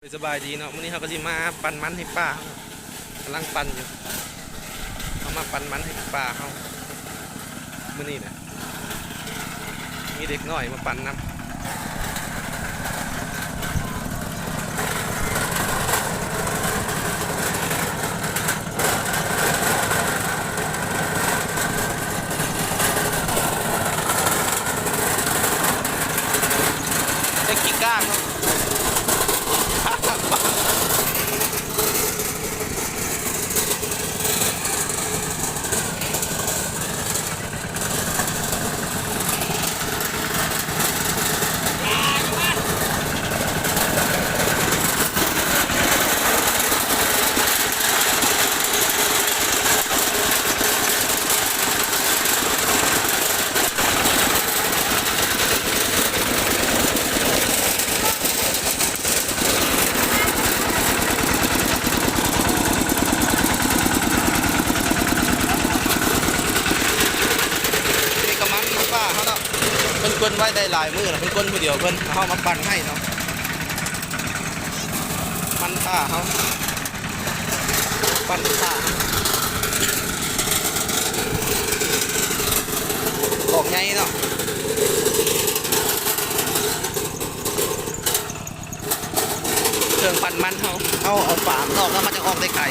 สบายดีเนาะวันนี้เขาก็จะมาปั่นมันให้ป้ากำลังปั่นอยู่เขามาปั่นมันให้ป้าเขามื่อนี้นะมีเด็กน้อยมาปั่นน้ำเด็กกี่ก้างเนาะเพิ่นกลนไว้ได้หลายมือนะเพิ่นกลนมือเดียวเพิ่นเอามาปั่นให้เนาะมันผ้าเขาปั่นผ้าดอกใหญ่เนาะเครื่องปั่นมันเขาเอาฝาออกแล้วมันจะออกได้ไก่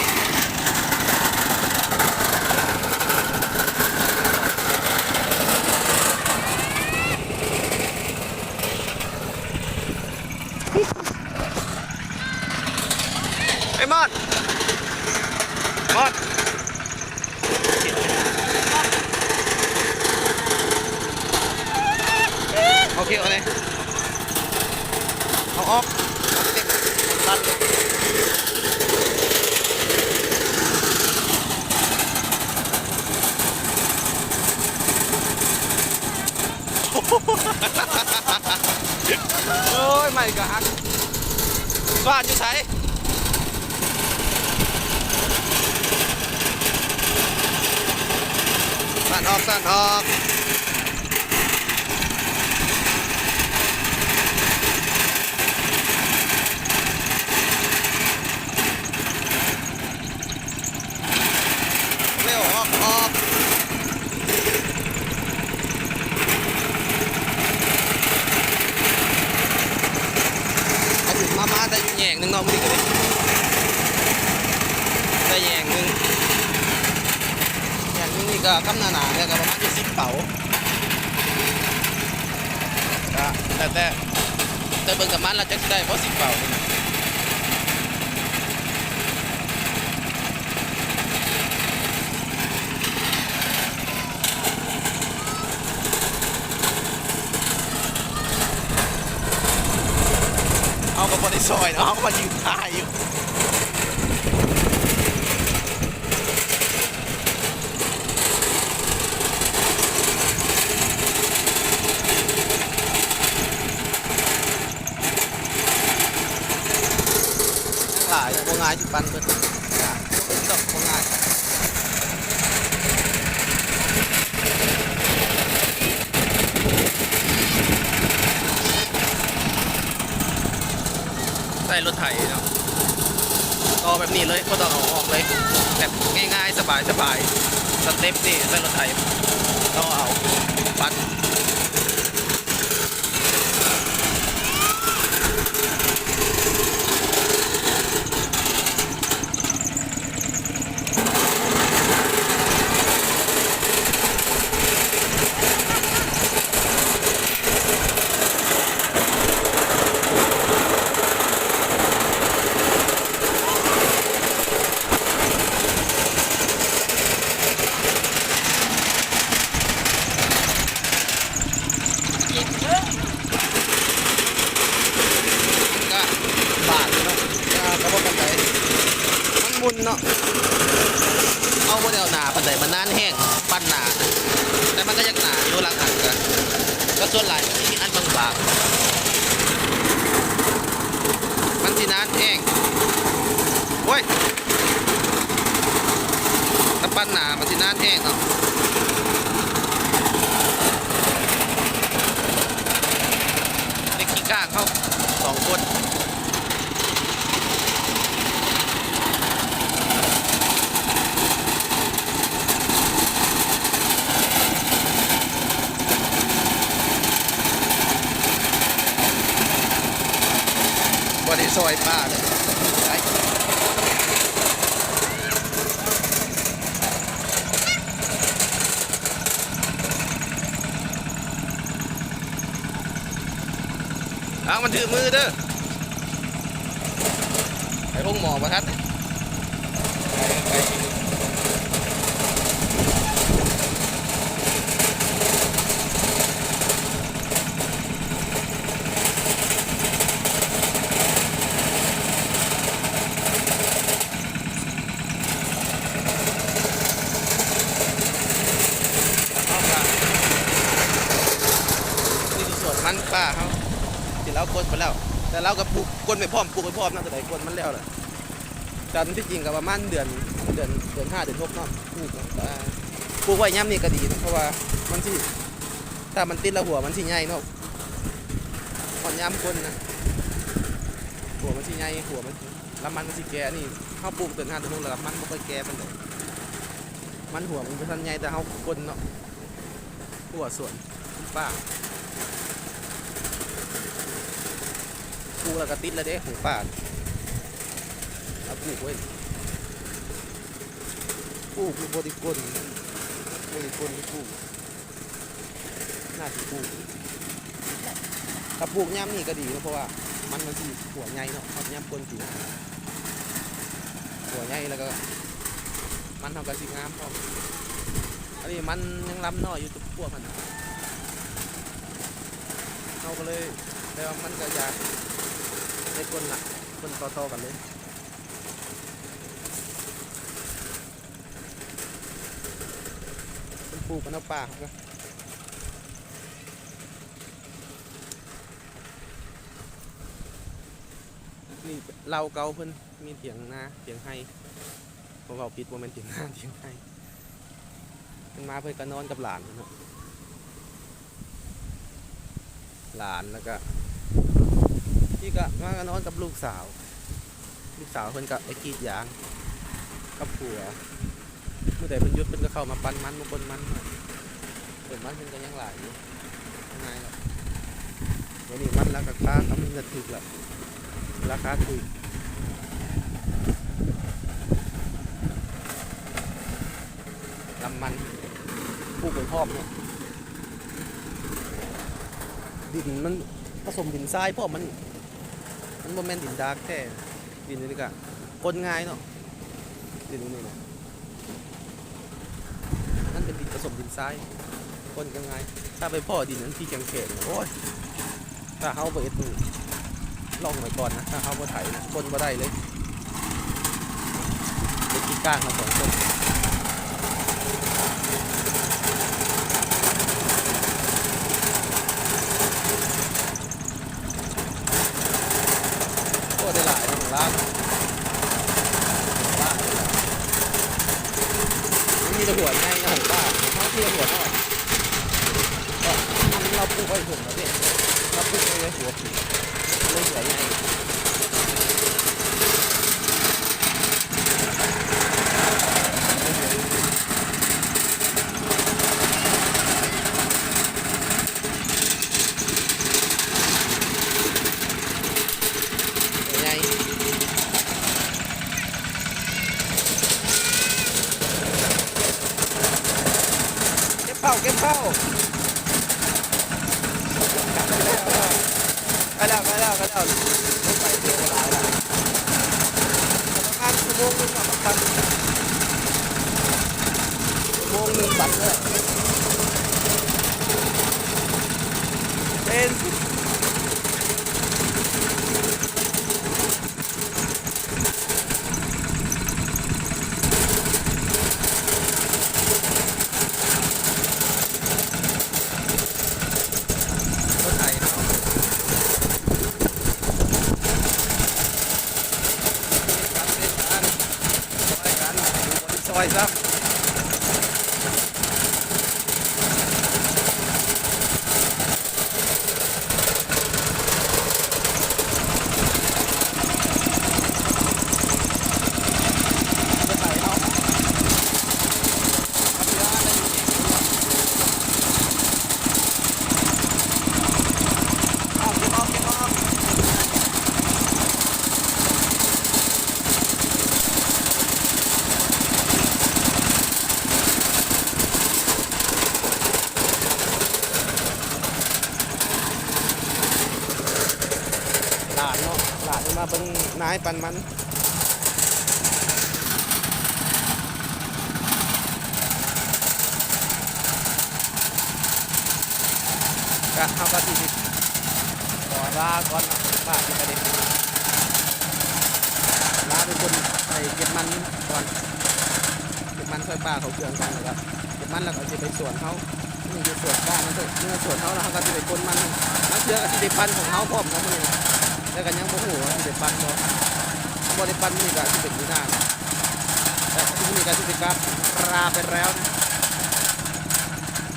ไอ้มอดโอเคเอาเลยเอาออกเต็มตัดโอ้ยไม่กะฮักบ้านอยู่ไสสั่นออกสั่นออกเร็วออกเอาถึงมาได้แยงหนึ่งเนาะไม่ได้กันเลยได้แยงหนึ่งนี่ก็กำนาเนี่ยก็ประมาณ10เป๋าแต่เบิ่งกับมันเราจะได้เพราะ10เป๋าเอาก็พอได้ซอยเนาะเอาก็มายืนถ่ายอยู่หลายโรงงานที่ปั่นเพิ่นดอกโรงงานใส่รถไถเนาะต่อแบบนี้เลยก็ต้องเอาออกเลยแบบง่ายๆสบายสเต็ปนี่ใส่รถไถต้องเอาปั่นมุนเนาะเอาโมเดลหนาปันใดมันนานแห้งปั้นหนาแต่มันก็ยังหนาอยู่หลังหันกันก็ส่วนหลายมีอันบางๆมันที่นานแห้งโอ้ยถ้าปั้นหนามันที่นานแห้งเนาะเด็กขี้กล้าเข้า2 คน ซอยป่าเลยไปเอามันถือมือเด้อไอ้พวกหมอประทัดไปมันป่าเขาที่เรากดไปแล้วแต่เราก็ปลูกกดไม่พร้อมปลูกไม่พร้อมนะแต่ไหนกดมันแล้วเลยแต่ที่จริงก็ประมาณเดือน5 เดือน6เนาะปลูกไว้ย่ำนี่ก็ดีนะเพราะว่ามันที่ถ้ามันติดแล้วหัวมันที่ใหญ่เนาะก่อนย่ำก้นนะหัวมันที่ใหญ่หัวมันแล้วมันที่แก่นี่เขาปลูกเดือน5 เดือน 6แล้วมันไม่ค่อยแก่มันเลยมันหัวมันเป็นทันใหญ่แต่เขาก้นเนาะหัวส่วนป้าปลูกแล้วก็ติดแล้วเด้ของป่าเอาปลูกไว้ปลูกคือบริกลที่ปลูกน่าจะปลูกถ้าปลูกย่ำนี่ก็ดีนะเพราะว่ามันที่หัวใหญ่เนาะเขาย่ำก้นสีหัวใหญ่แล้วก็มันทำกระสีงามพออันนี้มันยังล้ำน้อยอยู่ตุกพวกมันเขาก็เลยแต่ว่ามันก็อยากในคนละคนต่อๆกันเลยเป็นปลูกกันเอาป่าครับนี่เราเกาเพิ่นมีเถียงนาเถียงไห้ผมเอาผิดว่ามันเถียงนาเถียงไห้เป็นมาเพื่อนก็นอนกับหลานเนาะหลานแล้วก็ที่ก็มานอนกับลูกสาวเพิ่นกับไอ้กีดยางกับผัวเมื่อใดเพิ่นยุดเพิ่นก็เข้ามาปั้นมันมาปนมันเปิดมันเพิ่นก็ยังหลายอยู่ง่ายแล้ววันนี้มันราคาทำมันจะถูกละราคาถูกลำมันปลูกเป็นพร้อมเนี่ยดินมันผสมดินทรายเพราะมันโมเมนต์ดินดาร์กแท้ดินนี่ก็ก้นง่ายเนาะดินนี่นะนั่นเป็นดินผสมดินทรายก้นก็ง่ายถ้าไปพ่อดินนั้นที่แข็งๆโอ้ยถ้าเขาไปเอ็ดมือลองหน่อยก่อนนะถ้าเขาไปไถก้นมาได้เลยเด็กกีก้างมา2 ต้นได้หลายของร้านมีตะหัวไงนะของป้าเขาที่ตะหัวหน่อยก็เราปลูกไว้ถุงแล้วเนี่ยเราปลูกไว้หัวถุงเลยสวยไงเก็บเข้าไปแล้วไม่ไปเที่ยวหลายแล้วประมาณ1 ชั่วโมงประมาณ1 ชั่วโมงบัตรเลยเป็นซอยซับ นายปันมันก็เฮาก็สิขอลาก่อนนะป้าที่ประเด็นลาทุกคนไปเก็บมันก่อนเก็บมันช่วยป้าเขาเครื่องกันแล้วก็เก็บมันแล้วก็จะไปสวนเขานี่คือสวนป้ามันเมื่อสวนเขาแล้วเขาก็จะไปคนมันนักเชื่อก็จะไปปั้นของเขาพร้อมนะพวกนี้แล้วก็ยังบ่ฮู้ว่าจะไปปั้นบ่บ่ได้ปั้นนี่ก็สิเป็นอยู่หน้าแต่ที่นี่ก็สิไปกลับลาไปแล้วนะ